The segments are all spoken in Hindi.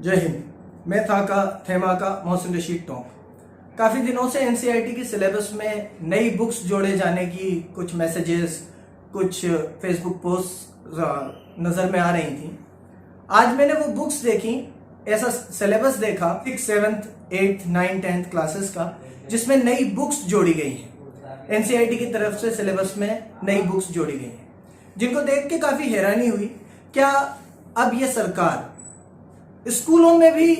जय हिंद। मैं थेमा का मोहसिन रशीद टोंक। काफ़ी दिनों से एनसीईआरटी की सिलेबस में नई बुक्स जोड़े जाने की कुछ मैसेजेस, कुछ फेसबुक पोस्ट नज़र में आ रही थी। आज मैंने वो बुक्स देखी, ऐसा सिलेबस देखा 6, 7, 8, 9, 10 क्लासेस का, जिसमें नई बुक्स जोड़ी गई हैं। एनसीईआरटी की तरफ से सिलेबस में नई बुक्स जोड़ी गई हैं, जिनको देख के काफ़ी हैरानी हुई। क्या अब ये सरकार स्कूलों में भी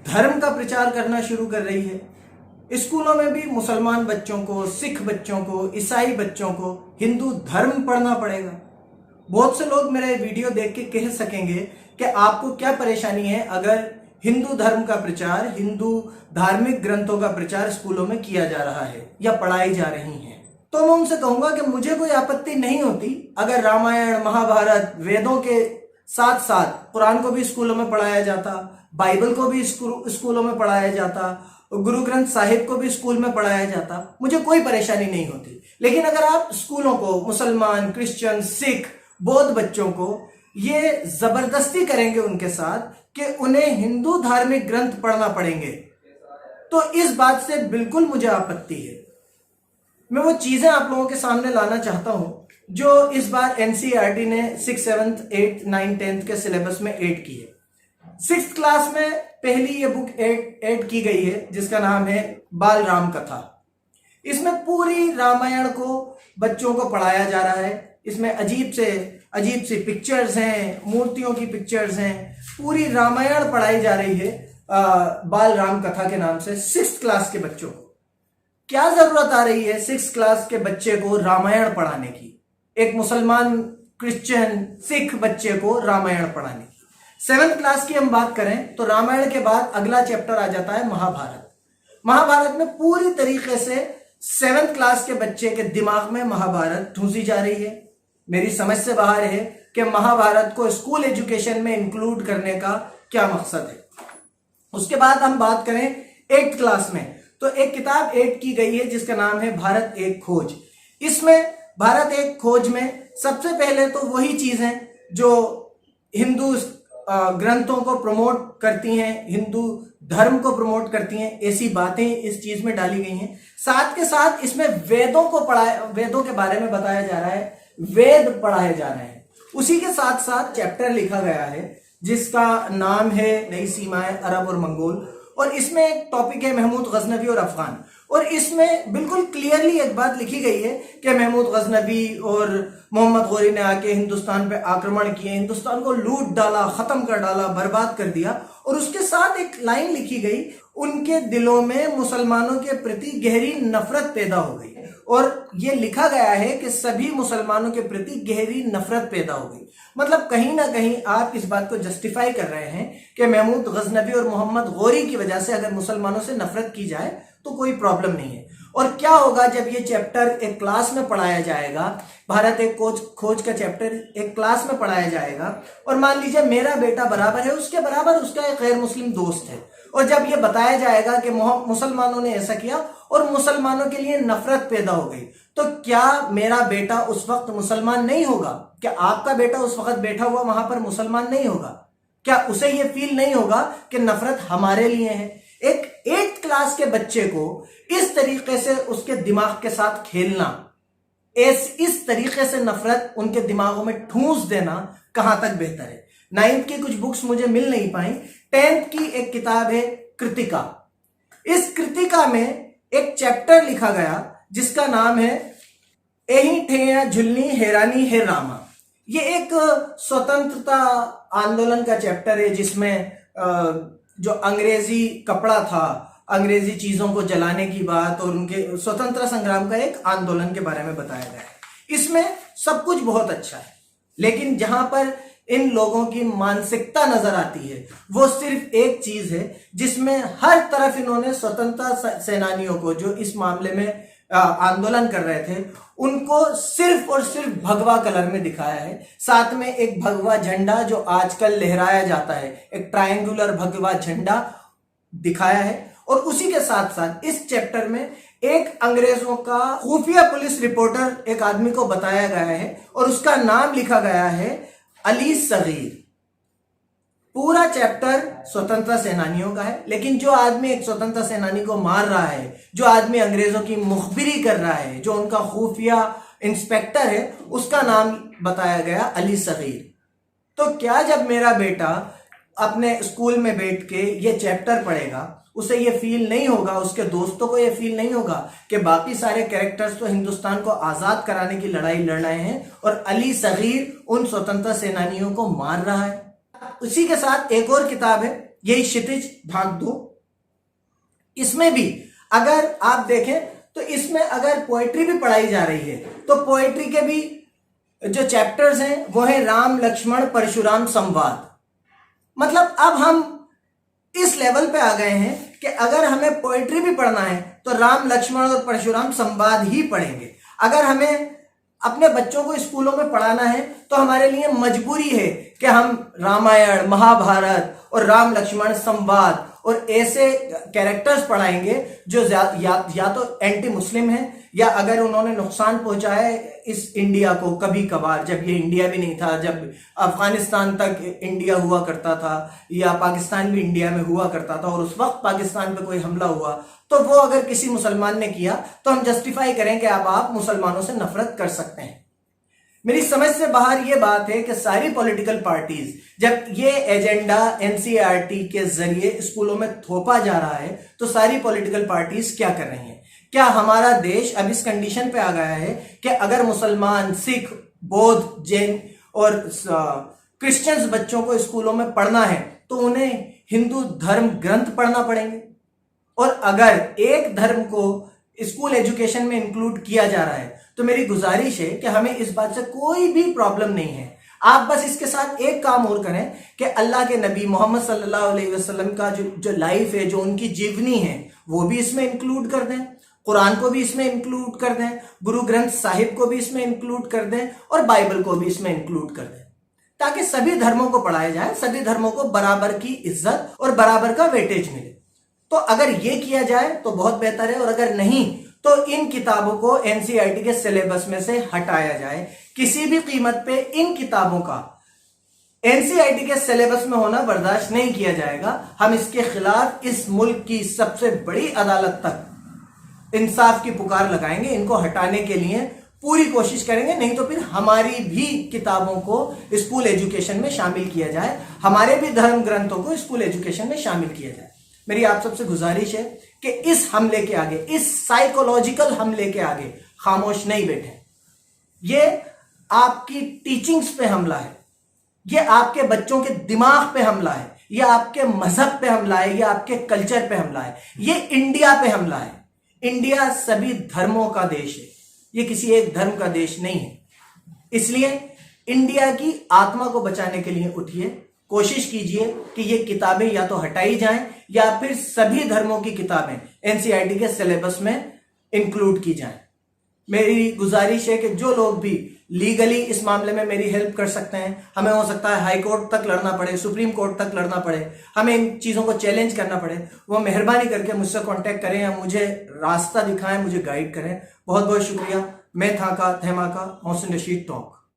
धर्म का प्रचार करना शुरू कर रही है? स्कूलों में भी मुसलमान बच्चों को, सिख बच्चों को, ईसाई बच्चों को हिंदू धर्म पढ़ना पड़ेगा? बहुत से लोग मेरा वीडियो देख के कह सकेंगे कि आपको क्या परेशानी है अगर हिंदू धर्म का प्रचार, हिंदू धार्मिक ग्रंथों का प्रचार स्कूलों में किया जा रहा है या पढ़ाई जा रही है। तो मैं उनसे कहूंगा कि मुझे कोई आपत्ति नहीं होती अगर रामायण, महाभारत, वेदों के साथ साथ कुरान को भी स्कूलों में पढ़ाया जाता, बाइबल को भी स्कूलों में पढ़ाया जाता, गुरु ग्रंथ साहिब को भी स्कूल में पढ़ाया जाता। मुझे कोई परेशानी नहीं होती। लेकिन अगर आप स्कूलों को मुसलमान, क्रिश्चियन, सिख, बौद्ध बच्चों को ये जबरदस्ती करेंगे उनके साथ कि उन्हें हिंदू धार्मिक ग्रंथ पढ़ना पड़ेंगे, तो इस बात से बिल्कुल मुझे आपत्ति है। मैं वो चीजें आप लोगों के सामने लाना चाहता हूं जो इस बार एनसीईआरटी ने 6, 7, 8, 9, 10 के सिलेबस में ऐड की है। 6th क्लास में पहली ये बुक ऐड की गई है जिसका नाम है बाल राम कथा। इसमें पूरी रामायण को बच्चों को पढ़ाया जा रहा है। इसमें अजीब सी पिक्चर्स हैं, मूर्तियों की पिक्चर्स हैं। पूरी रामायण पढ़ाई जा रही है बाल राम कथा के नाम से 6th क्लास के बच्चों को। क्या जरूरत आ रही है 6th क्लास के बच्चे को रामायण पढ़ाने की, एक मुसलमान, क्रिश्चियन, सिख बच्चे को रामायण पढ़ाने की? 7th क्लास की हम बात करें तो रामायण के बाद अगला चैप्टर आ जाता है महाभारत। महाभारत में पूरी तरीके से 7th क्लास के बच्चे के दिमाग में महाभारत ठूंसी जा रही है। मेरी समझ से बाहर है कि महाभारत को स्कूल एजुकेशन में इंक्लूड करने का क्या मकसद है। उसके बाद हम बात करें 8th क्लास में, तो एक किताब ऐड की गई है जिसका नाम है भारत एक खोज। इसमें भारत एक खोज में सबसे पहले तो वही चीजें जो हिंदू ग्रंथों को प्रमोट करती हैं, हिंदू धर्म को प्रमोट करती हैं, ऐसी बातें इस चीज में डाली गई हैं। साथ के साथ इसमें वेदों के बारे में बताया जा रहा है, वेद पढ़ाए जा रहे हैं। उसी के साथ साथ चैप्टर लिखा गया है जिसका नाम है नई सीमाएं अरब और मंगोल, और इसमें एक टॉपिक है महमूद गजनवी और अफगान। और इसमें बिल्कुल क्लियरली एक बात लिखी गई है कि महमूद गजनवी और मोहम्मद गौरी ने आके हिंदुस्तान पे आक्रमण किए, हिंदुस्तान को लूट डाला, खत्म कर डाला, बर्बाद कर दिया। और उसके साथ एक लाइन लिखी गई, उनके दिलों में मुसलमानों के प्रति गहरी नफरत पैदा हो गई। और ये लिखा गया है कि सभी मुसलमानों के प्रति गहरी नफरत पैदा हो गई। मतलब कहीं ना कहीं आप इस बात को जस्टिफाई कर रहे हैं कि महमूद गजनवी और मोहम्मद गौरी की वजह से अगर मुसलमानों से नफरत की जाए तो कोई प्रॉब्लम नहीं है। और क्या होगा जब ये चैप्टर एक क्लास में पढ़ाया जाएगा, भारत एक खोज का चैप्टर एक क्लास में पढ़ाया जाएगा, और मान लीजिए मेरा बेटा बराबर है उसके बराबर उसका एक गैर मुस्लिम दोस्त है, और जब ये बताया जाएगा कि मुसलमानों ने ऐसा किया और मुसलमानों के लिए नफरत पैदा हो गई, तो क्या मेरा बेटा उस वक्त मुसलमान नहीं होगा? क्या आपका बेटा उस वक्त बैठा हुआ वहां पर मुसलमान नहीं होगा? क्या उसे ये फील नहीं होगा कि नफरत हमारे लिए है? एक 8th क्लास के बच्चे को इस तरीके से उसके दिमाग के साथ खेलना, इस तरीके से नफरत उनके दिमागों में ठूंस देना कहां तक बेहतर है? 9th की कुछ बुक्स मुझे मिल नहीं पाई। 10th की एक किताब है कृतिका। इस कृतिका में एक चैप्टर लिखा गया जिसका नाम है एही ठेया झुलनी हैरानी है रामा। ये एक स्वतंत्रता आंदोलन का चैप्टर है जिसमें जो अंग्रेजी कपड़ा था, अंग्रेजी चीजों को जलाने की बात और उनके स्वतंत्रता संग्राम का एक आंदोलन के बारे में बताया गया है। इसमें सब कुछ बहुत अच्छा है, लेकिन जहां पर इन लोगों की मानसिकता नजर आती है वो सिर्फ एक चीज है जिसमें हर तरफ इन्होंने स्वतंत्रता सेनानियों को जो इस मामले में आंदोलन कर रहे थे उनको सिर्फ और सिर्फ भगवा कलर में दिखाया है। साथ में एक भगवा झंडा जो आजकल लहराया जाता है, एक ट्रायंगुलर भगवा झंडा दिखाया है। और उसी के साथ साथ इस चैप्टर में एक अंग्रेजों का खुफिया पुलिस रिपोर्टर एक आदमी को बताया गया है और उसका नाम लिखा गया है अली सगीर। पूरा चैप्टर स्वतंत्रता सेनानियों का है, लेकिन जो आदमी एक स्वतंत्रता सेनानी को मार रहा है, जो आदमी अंग्रेजों की मुखबिरी कर रहा है, जो उनका खुफिया इंस्पेक्टर है, उसका नाम बताया गया अली सगीर। तो क्या जब मेरा बेटा अपने स्कूल में बैठ के ये चैप्टर पढ़ेगा, उसे ये फील नहीं होगा, उसके दोस्तों को ये फील नहीं होगा कि बाकी सारे कैरेक्टर्स तो हिंदुस्तान को आजाद कराने की लड़ाई लड़ रहे हैं और अली सगीर उन स्वतंत्रता सेनानियों को मार रहा है। उसी के साथ एक और किताब है, यही क्षितिज भाग 2। इसमें भी अगर आप देखें तो इसमें अगर पोएट्री भी पढ़ाई जा रही है तो पोएट्री के भी जो चैप्टर्स हैं वो है राम लक्ष्मण परशुराम संवाद। मतलब अब हम इस लेवल पे आ गए हैं कि अगर हमें पोएट्री भी पढ़ना है तो राम लक्ष्मण और परशुराम संवाद ही पढ़ेंगे। अगर हमें अपने बच्चों को स्कूलों में पढ़ाना है तो हमारे लिए मजबूरी है कि हम रामायण, महाभारत और राम लक्ष्मण संवाद और ऐसे कैरेक्टर्स पढ़ाएंगे जो या तो एंटी मुस्लिम हैं, या अगर उन्होंने नुकसान पहुंचाया है इस इंडिया को कभी कभार, जब ये इंडिया भी नहीं था, जब अफगानिस्तान तक इंडिया हुआ करता था या पाकिस्तान भी इंडिया में हुआ करता था और उस वक्त पाकिस्तान पे कोई हमला हुआ, तो वो अगर किसी मुसलमान ने किया तो हम जस्टिफाई करें कि अब आप मुसलमानों से नफरत कर सकते हैं। मेरी समझ से बाहर ये बात है कि सारी पॉलिटिकल पार्टीज जब ये एजेंडा एनसीईआरटी के जरिए स्कूलों में थोपा जा रहा है तो सारी पॉलिटिकल पार्टीज क्या कर रही हैं? क्या हमारा देश अब इस कंडीशन पे आ गया है कि अगर मुसलमान, सिख, बौद्ध, जैन और क्रिश्चियंस बच्चों को स्कूलों में पढ़ना है तो उन्हें हिंदू धर्म ग्रंथ पढ़ना पड़ेंगे? और अगर एक धर्म को स्कूल एजुकेशन में इंक्लूड किया जा रहा है तो मेरी गुजारिश है कि हमें इस बात से कोई भी प्रॉब्लम नहीं है। आप बस इसके साथ एक काम और करें कि अल्लाह के नबी मोहम्मद सल्लल्लाहु अलैहि वसल्लम का जो लाइफ है, जो उनकी जीवनी है, वो भी इसमें इंक्लूड कर दें, कुरान को भी इसमें इंक्लूड कर दें, गुरु ग्रंथ साहिब को भी इसमें इंक्लूड कर दें और बाइबल को भी इसमें इंक्लूड कर दें, ताकि सभी धर्मों को पढ़ाया जाए, सभी धर्मों को बराबर की इज्जत और बराबर का वेटेज मिले। तो अगर ये किया जाए तो बहुत बेहतर है, और अगर नहीं तो इन किताबों को एनसीईआरटी के सिलेबस में से हटाया जाए। किसी भी कीमत पे इन किताबों का एनसीईआरटी के सिलेबस में होना बर्दाश्त नहीं किया जाएगा। हम इसके खिलाफ इस मुल्क की सबसे बड़ी अदालत तक इंसाफ की पुकार लगाएंगे, इनको हटाने के लिए पूरी कोशिश करेंगे, नहीं तो फिर हमारी भी किताबों को स्कूल एजुकेशन में शामिल किया जाए, हमारे भी धर्म ग्रंथों को स्कूल एजुकेशन में शामिल किया जाए। मेरी आप सबसे गुजारिश है कि इस हमले के आगे, इस साइकोलॉजिकल हमले के आगे खामोश नहीं बैठे। ये आपकी टीचिंग्स पे हमला है, ये आपके बच्चों के दिमाग पे हमला है, ये आपके मजहब पे हमला है, ये आपके कल्चर पे हमला है, ये इंडिया पे हमला है। इंडिया सभी धर्मों का देश है, ये किसी एक धर्म का देश नहीं है। इसलिए इंडिया की आत्मा को बचाने के लिए उठिए, कोशिश कीजिए कि ये किताबें या तो हटाई जाएं या फिर सभी धर्मों की किताबें एनसीईआरटी के सिलेबस में इंक्लूड की जाएं। मेरी गुजारिश है कि जो लोग भी लीगली इस मामले में मेरी हेल्प कर सकते हैं, हमें हो सकता है हाई कोर्ट तक लड़ना पड़े, सुप्रीम कोर्ट तक लड़ना पड़े, हमें इन चीज़ों को चैलेंज करना पड़े, वो मेहरबानी करके मुझसे कांटेक्ट करें या मुझे रास्ता दिखाएं, मुझे गाइड करें। बहुत बहुत शुक्रिया। मैं था का थैमा का मोहसिन रशीद टॉक।